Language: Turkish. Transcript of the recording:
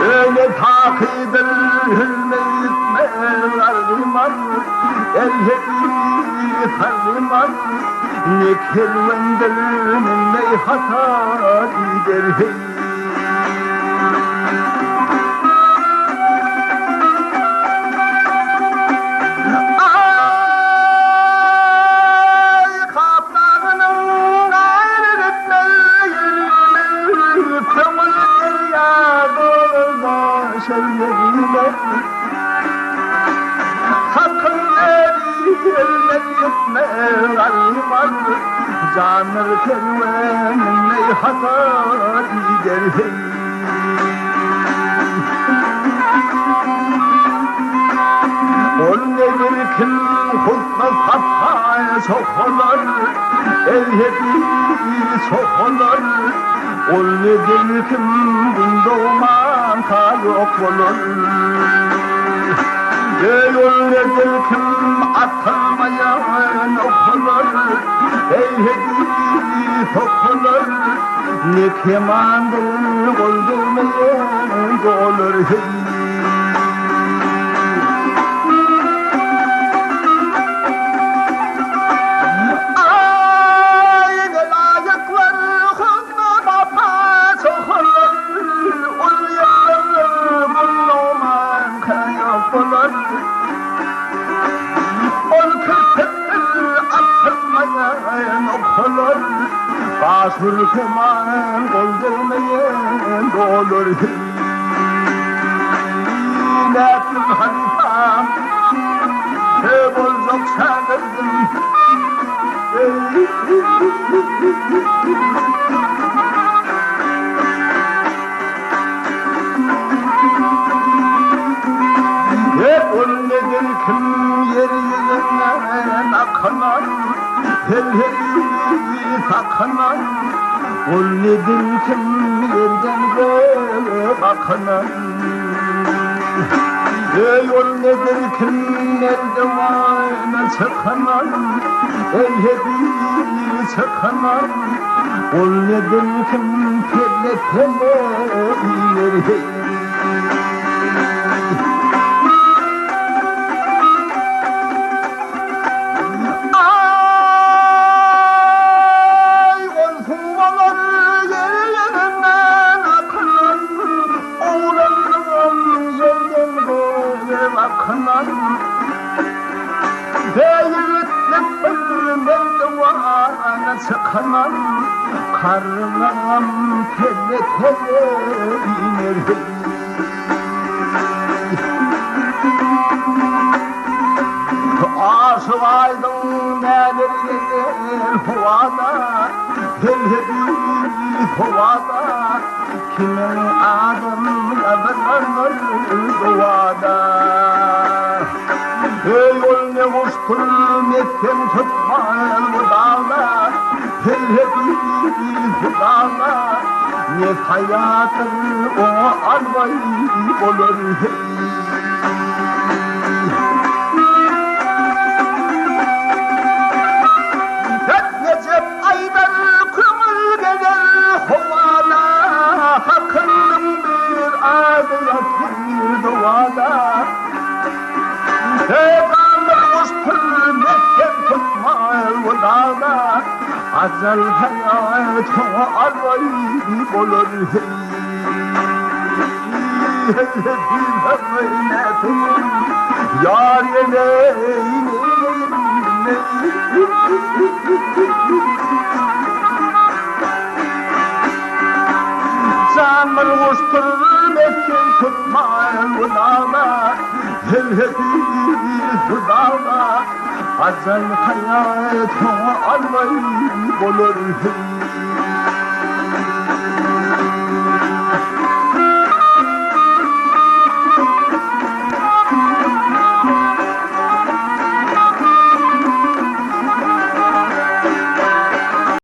öyle takip edilmez argıman el hedi fargıman ne kervandır ne hata gider hey. Hakkın eliyle yetmez armağan canır kervanın hata gider hey. Ol nedir kim hutma kafaya sokular el hedi sokular. Ol nedir kim doğman ka yok olur. Ol nedir kim atılmayan okular el hedi sokular. Ne kemandır öldürmeyen olur hey. Basur keman öldürmeyen olur Lakin halifam hep olacak sanırdım hep ol nedir kim yeryüzünden akınan hel takınan ol nedir kim yerden göğe bakınan ey ol nedir kim merdivana çıkınan el hedi çıkınan ol nedir kim telle telle iner hey. Çıkınan karnım telle telle iner hey. Aşık aydın neler gelir havada hel hedi havada kimin adım yazılır duvada. Ey ol ne uçtur mekken tutmaz bu dağda hel hedi dağda ne hayatın o alvay olur hey. Azal hayatı arayıp olur hey. Yar yeneyim canlar uçturur mekken tutmayın bu dağda hel hedi dağda azal hayatı arayıp olur hey.